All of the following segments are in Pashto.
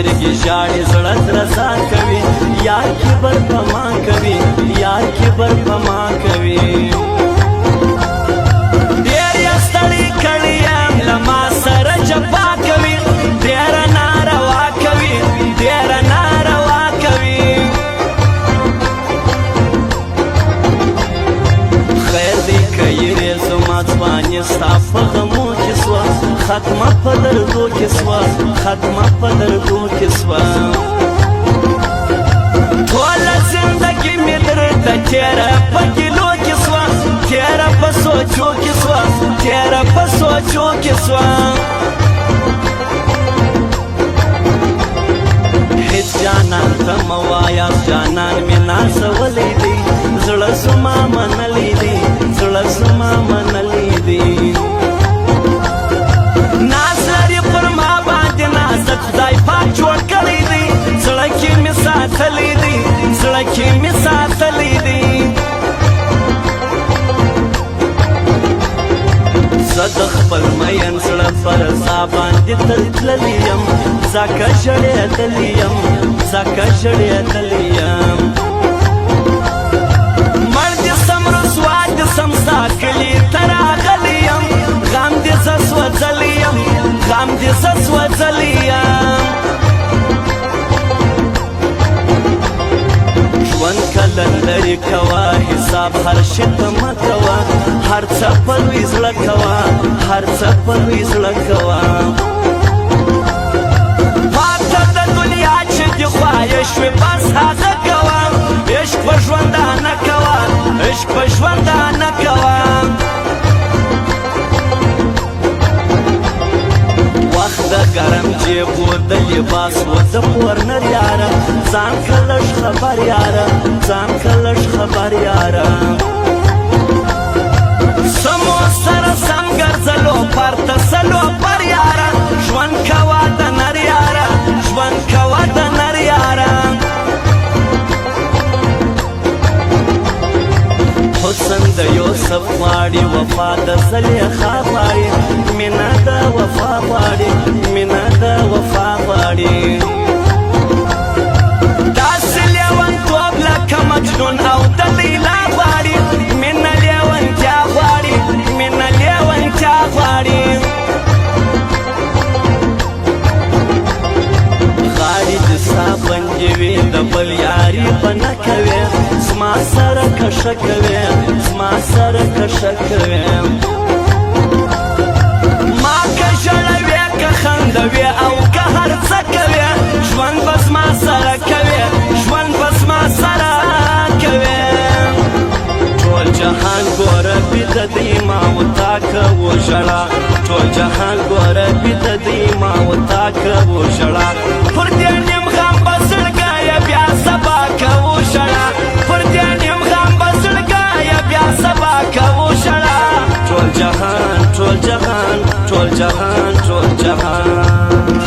سترګې ژاړي زړه درزا کوي یار کبر په ما کوي یار کبر په ما کوي ډېر یې ستړی کړی یم له ما سره جفا کوي ډېره ناروا کوي ډېره ناروا کوي خیر دی که یې زما ځواني ستا په غمو کې سوه ختمه په دردو کې سوه ختمه په دردو کې سوه ټوله زندګي مې درته تېره په ګیلو کې سوه تېره په سوچو کې سوه تېره په سوچو کې سوه هېڅ جانان ته مه وایاست جانان مې نازولی دی زړه زما منلی دی زړه زما منلی دی ناز لري پر ما باندې نازک خدای پاک جوړ کړی دی زړه کې مې ساتلی دی زړه کې مې ساتلی دی زه د خپل مین زړه پر ځا باندې تل تللی یم ځکه ژړېدلی یم ځکه ژړېدلی یم مړ دې سم رسوا دې سم ستا کلي ته راغلی یم غم دې زه سوځلی یم غم دې زه سوځلی یم ژوند کله لرې کوه حساب هر شي ته مه کوه هر څه په لوی زړه کوه هر څه په لوی زړه کوه پاته د دنیا چې دې خوایه شوې بس هغه کوه عشق په ژوندانه کوه عشق په ژوندانه کوه وخت د ګرم جیبو د لباس و د پورنر یاره ځان که لږ خبر یاره ځان که لږ خبر یاره سمو سره سم ګرځلو پرته سلو پر یاره ژوند کوه د نر یاره ژوند کوه د نر یاره حسن د یوسف غواړي وفا د زلیخا غواړي مینه د وفا غواړي مینه د وفا غواړي داسې لیونتوب لکه مجنون او د لیلا غواړي مینه لیونتیا غواړي مینه لیونتیا غواړي غاړي د ستا بندې وي د بل یاري به نه کوې زما سره کشه کوې زما سره کشه کوې ما که ژړوې که خندوې او که هر څه کوې ژوند به زما سره کوې ژوند به زما سره کوې ټول جهان ګوره بیده دی ما و تا کوو ژړا ټول جهان ګوره بیده دی ما و تا کوو ژړا پر دې نیم غم به زړګیه بیا سبا کوو ژړا پر دې نیم غم به زړګیه بیا سبا کوو ژړا ټول جهان ټول جهان ټول جهان ټول جهان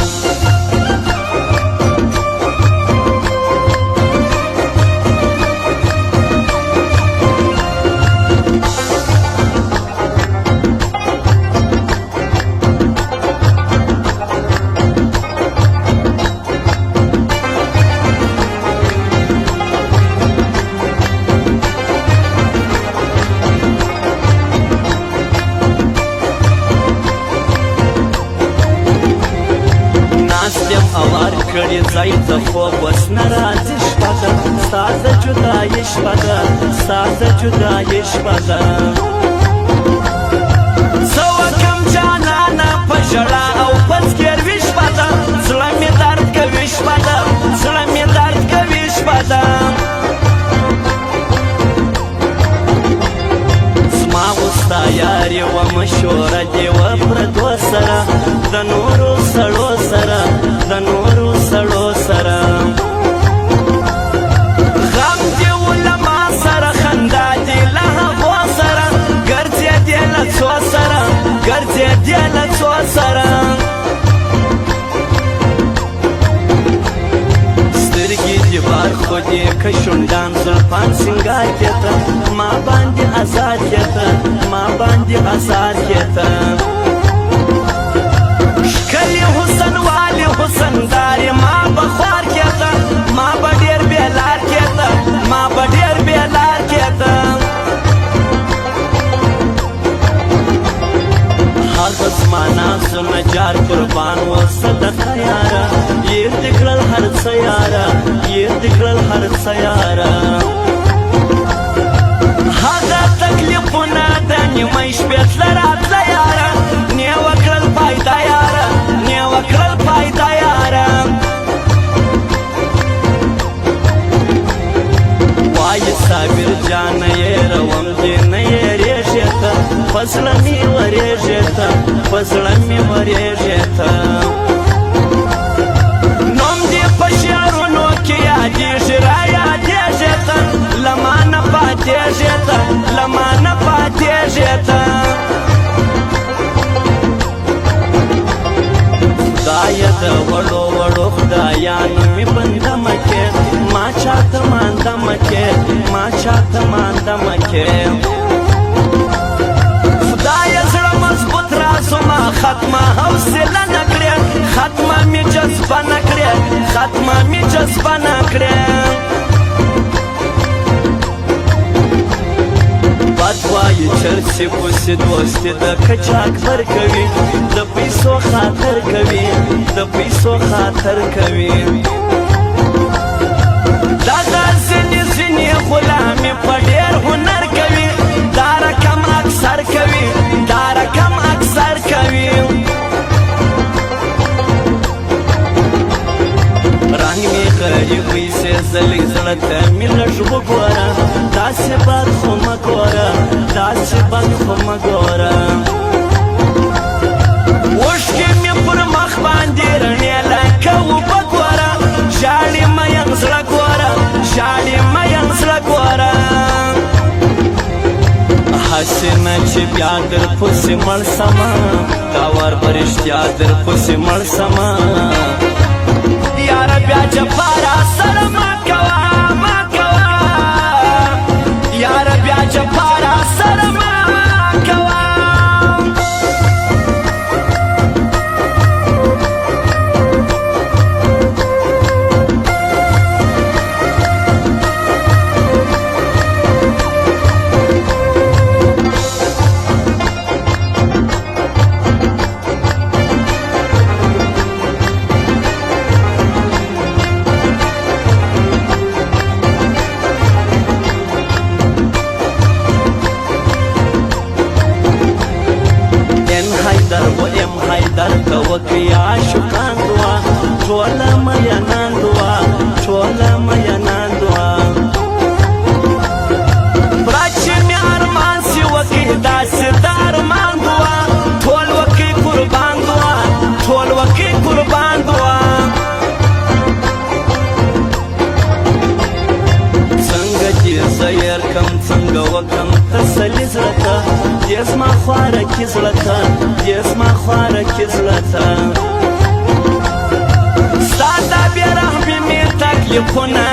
اوار کړي ځای ته خوب اوس نه راځي شپه ده ستا د جدایۍ شپه ده ستا د جدایۍ شپه ده څه وکړم جانانه په ژړا او په زګیروي شپه ده زړه مې درد کوي شپه ده زړه مې درد کوي شپه ده زما اوس ستا یاري وه مشوره دې وه پردو سره د نورو سړو سره د نورو سړو سره غم دې و له ما سره خندا دې له هغو سره ګرځېدې له څو سره ګرځېدې له څو سره سترګې دې بار خو دې که شونډان زلفان سینګار کېته ما باندې ازار کېته ما باندې ازار کېته ښکلي حسن والي حسن داري ما زمانہ سو نجار قربان و صدقه یارا ير دکړل هر څه یارا ير دکړل هر څه یارا هغه تکلیفونه د نیمه شپې تله راتله یاره نه وکړل فایده یاره نه وکړل فایده یاره وایي صابر جانه یې روم دې نه یېرېږې ته په زړه مې ورېږې ته په زړه مې ورېږې ته نوم دې په شعرونو کې یادېږي را یادېږې ته له ما نه پاتېږې ته له ما نه پاتېږې ته خدایه د وړو وړو خدایانو مې بنده مه کې ما چاته مانده مه کې ما چاته مانده مه کې خدایه زړه مضبوط راسو ما ختمه حوصله نه کړې ختمه مې جذبه نه کړې ختمه مې جذبه نه کړې بد وایي چرسې پوسې دوستې د کچاک بر کوي د پیسو خاطر کوي د پیسو خاطر کوي دغه ځینې ځینې غلامې په ډېر هنر کوي دا رقم اکثر کوي دا رقم اکثر کوي رنګ مې غریبۍ سې زلګ زړه ته مې لږ وګوره داسې بد خو مه ګوره داسې بد خو مه ګوره اوښکې مې پر مخ باندې رڼې لکه اوبه ګوره ژاړې مین زړه ګوره ژاړې مین زړه ګوره هسې نه چې بیا در پسې مړ سمه دا وار به رښتیا در پسې مړ سمه یاره بیا جفاره سره مه کوه مه کوه یاره بیا جفاره سره مه کوه درته وکړي عاشقان دعا ټوله مینان دعا ټوله مینان دعا پړه چې مې ارمان سي وکړي داسې د ارمان دعا ټول وکړي قربان دعا ټول وکړي قربان دعا څنګه دې زه ير کم څنګه وکړم تسلي زړه ته دې زما خواره کې زړه ته دې زما خواره کې زړه ته ستا دا بې رحمي مې تکلیفونه